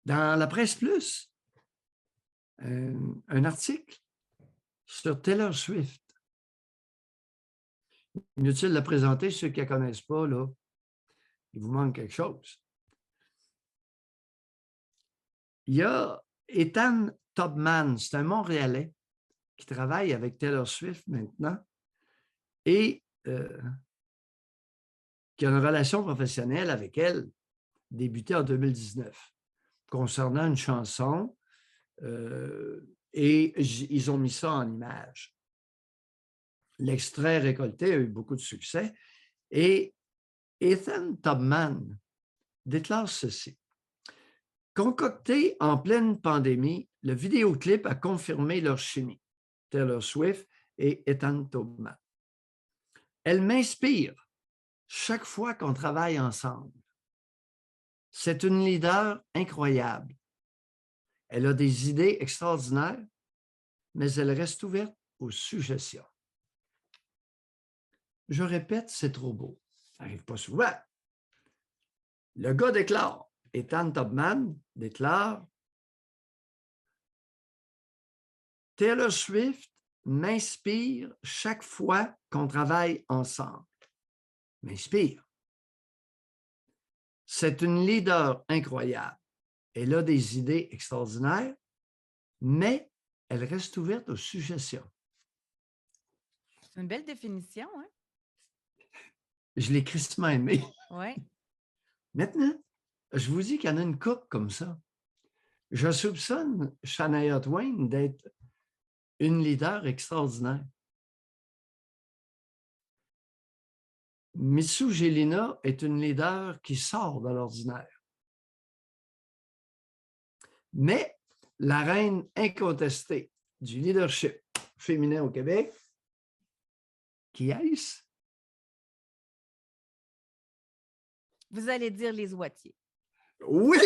Dans la Presse Plus, un article sur Taylor Swift. Inutile de la présenter, ceux qui ne la connaissent pas, là, il vous manque quelque chose. Il y a Ethan Tubman, c'est un Montréalais qui travaille avec Taylor Swift maintenant et qui a une relation professionnelle avec elle, débutée en 2019, concernant une chanson et ils ont mis ça en image. L'extrait récolté a eu beaucoup de succès et Ethan Tubman déclare ceci. Concocté en pleine pandémie, le vidéoclip a confirmé leur chimie, Taylor Swift et Ethan Tubman. Elle m'inspire chaque fois qu'on travaille ensemble. C'est une leader incroyable. Elle a des idées extraordinaires, mais elle reste ouverte aux suggestions. Je répète, c'est trop beau. Ça n'arrive pas souvent. Le gars déclare, Ethan Tubman déclare, Taylor Swift m'inspire chaque fois qu'on travaille ensemble. M'inspire. C'est une leader incroyable. Elle a des idées extraordinaires, mais elle reste ouverte aux suggestions. C'est une belle définition, hein? Je l'ai crissement aimé. Oui. Maintenant, je vous dis qu'il y en a une couple comme ça. Je soupçonne Shania Twain d'être une leader extraordinaire. Mitsou Gélina est une leader qui sort de l'ordinaire. Mais la reine incontestée du leadership féminin au Québec, qui est-ce? Vous allez dire les Ouatiers. Oui!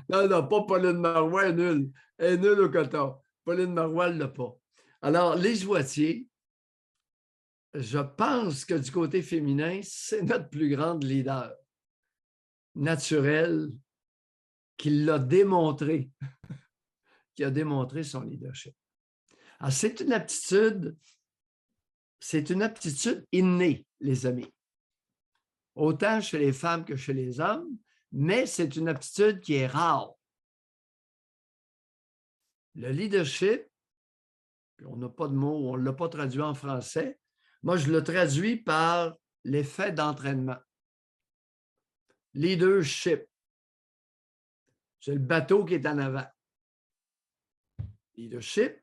Non, pas Pauline Marois, elle est nulle. Elle est nulle au coton. Pauline Marois ne l'a pas. Alors, les Ouatiers, je pense que du côté féminin, c'est notre plus grande leader naturelle qui l'a démontré, qui a démontré son leadership. Alors, c'est une aptitude innée, les amis. Autant chez les femmes que chez les hommes, mais c'est une aptitude qui est rare. Le leadership, on n'a pas de mot, on ne l'a pas traduit en français. Moi, je le traduis par l'effet d'entraînement. Leadership. C'est le bateau qui est en avant. Leadership.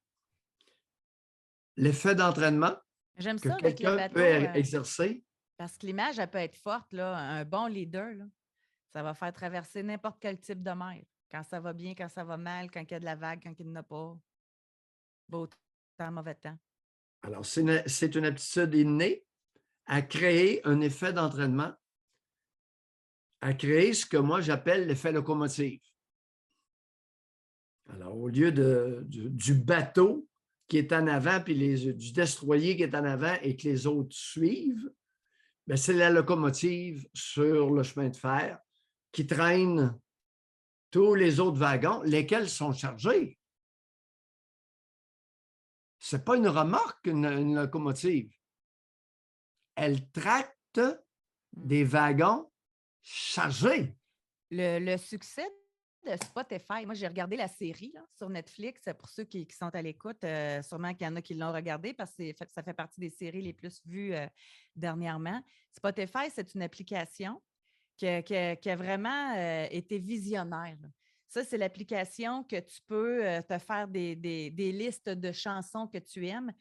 L'effet d'entraînement J'aime que ça avec le quelqu'un bateau. peut exercer. Parce que l'image, elle peut être forte, là. Un bon leader, là, ça va faire traverser n'importe quel type de mer. Quand ça va bien, quand ça va mal, quand il y a de la vague, quand il n'y en a pas. Beau temps, mauvais temps. Alors, c'est une aptitude innée à créer un effet d'entraînement, à créer ce que moi j'appelle l'effet locomotive. Alors, au lieu du bateau qui est en avant, puis du destroyer qui est en avant et que les autres suivent, bien, c'est la locomotive sur le chemin de fer qui traîne tous les autres wagons, lesquels sont chargés. Ce n'est pas une remorque, une locomotive. Elle tracte des wagons chargés. Le succès de Spotify, moi, j'ai regardé la série là, sur Netflix. Pour ceux qui sont à l'écoute, sûrement qu'il y en a qui l'ont regardé parce que ça fait partie des séries les plus vues dernièrement. Spotify, c'est une application qui a vraiment été visionnaire. Là. Ça, c'est l'application que tu peux te faire des listes de chansons que tu aimes.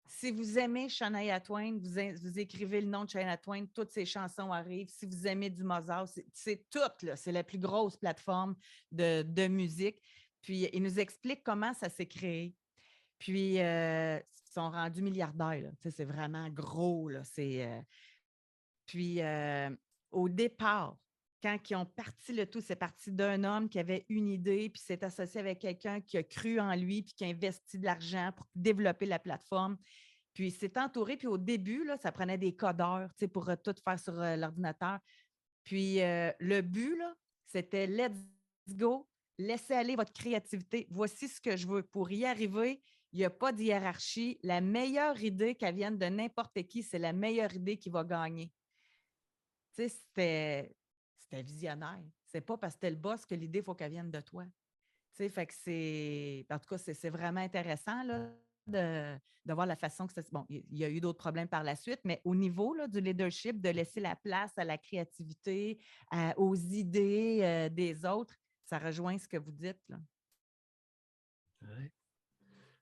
Si vous aimez Shania Twain, vous écrivez le nom de Shania Twain, toutes ses chansons arrivent. Si vous aimez du Mozart, c'est tout, là. C'est la plus grosse plateforme de musique. Puis, il nous explique comment ça s'est créé. Puis, ils sont rendus milliardaires. Là. C'est vraiment gros. Là. Puis, au départ, quand ils ont parti le tout, c'est parti d'un homme qui avait une idée, puis s'est associé avec quelqu'un qui a cru en lui, puis qui a investi de l'argent pour développer la plateforme. Puis, il s'est entouré. Puis, au début, là, ça prenait des codeurs pour tout faire sur l'ordinateur. Puis le but, là, c'était let's go, laissez aller votre créativité. Voici ce que je veux. Pour y arriver, il n'y a pas de hiérarchie. La meilleure idée qu'elle vienne de n'importe qui, c'est la meilleure idée qui va gagner. Tu sais, c'était visionnaire. C'est pas parce que c'était le boss que l'idée, il faut qu'elle vienne de toi. Tu sais, fait que c'est. En tout cas, c'est vraiment intéressant là, de voir la façon que ça. Bon, il y a eu d'autres problèmes par la suite, mais au niveau là, du leadership, de laisser la place à la créativité, aux idées des autres, ça rejoint ce que vous dites. Là. Ouais.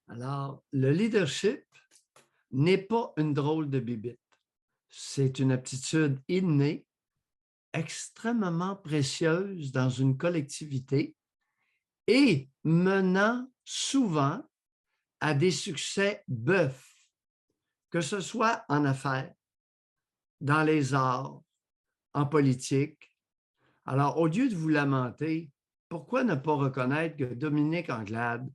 Alors, le leadership n'est pas une drôle de bibite. C'est une aptitude innée, extrêmement précieuse dans une collectivité et menant souvent à des succès bœufs, que ce soit en affaires, dans les arts, en politique. Alors, au lieu de vous lamenter, pourquoi ne pas reconnaître que Dominique Anglade,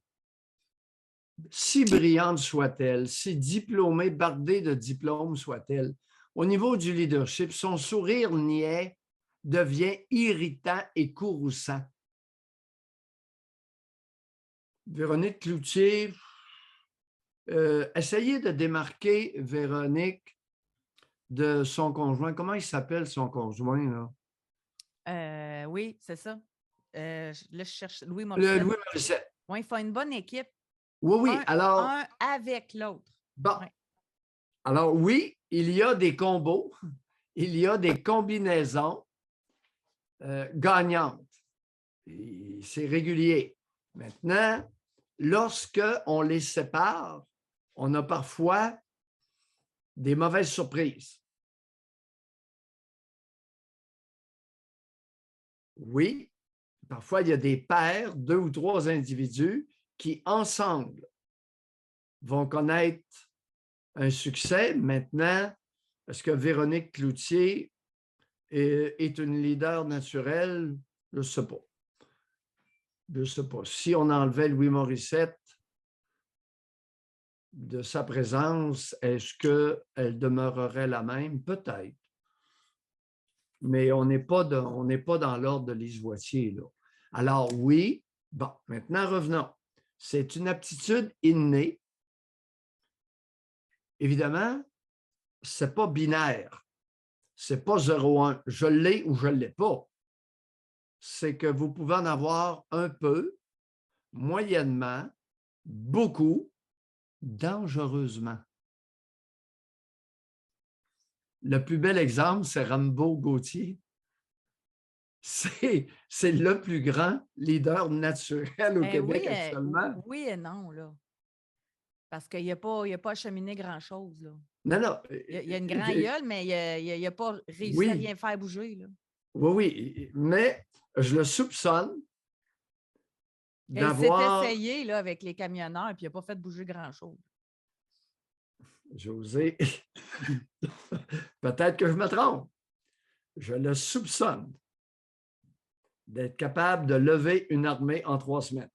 si brillante soit-elle, si diplômée, bardée de diplômes soit-elle, au niveau du leadership, son sourire niais devient irritant et courroucant. Véronique Cloutier, essayez de démarquer Véronique de son conjoint. Comment il s'appelle, son conjoint, là? Oui, c'est ça. Là, je cherche Louis Le Morissette. Louis Morissette. Oui, il faut une bonne équipe. Oui, oui. Alors, Un avec l'autre. bon. Ouais. Alors, oui, il y a des combos, il y a des combinaisons gagnantes. C'est régulier. Maintenant, lorsqu'on les sépare, on a parfois des mauvaises surprises. Oui, parfois, il y a des paires, 2 ou 3 individus qui, ensemble, vont connaître un succès. Maintenant, est-ce que Véronique Cloutier est une leader naturelle? Je ne sais pas. Je ne sais pas. Si on enlevait Louis Morissette de sa présence, est-ce qu'elle demeurerait la même? Peut-être. Mais on n'est pas dans l'ordre de Lise Voitier, là. Alors oui, bon, maintenant revenons. C'est une aptitude innée. Évidemment, ce n'est pas binaire. Ce n'est pas 0-1. Je l'ai ou je ne l'ai pas. C'est que vous pouvez en avoir un peu, moyennement, beaucoup, dangereusement. Le plus bel exemple, c'est Rambo Gauthier. C'est le plus grand leader naturel au Québec Oui, actuellement. oui et non, là. Parce qu'il n'a pas acheminé grand-chose, là. Non, non. Il y a une grande gueule, mais il n'a pas réussi à Oui, rien faire bouger, là. oui, oui. Mais je le soupçonne Et il s'est d'avoir, essayé, là, avec les camionneurs, puis il n'a pas fait bouger grand-chose. José, peut-être que je me trompe, je le soupçonne d'être capable de lever une armée en 3 semaines.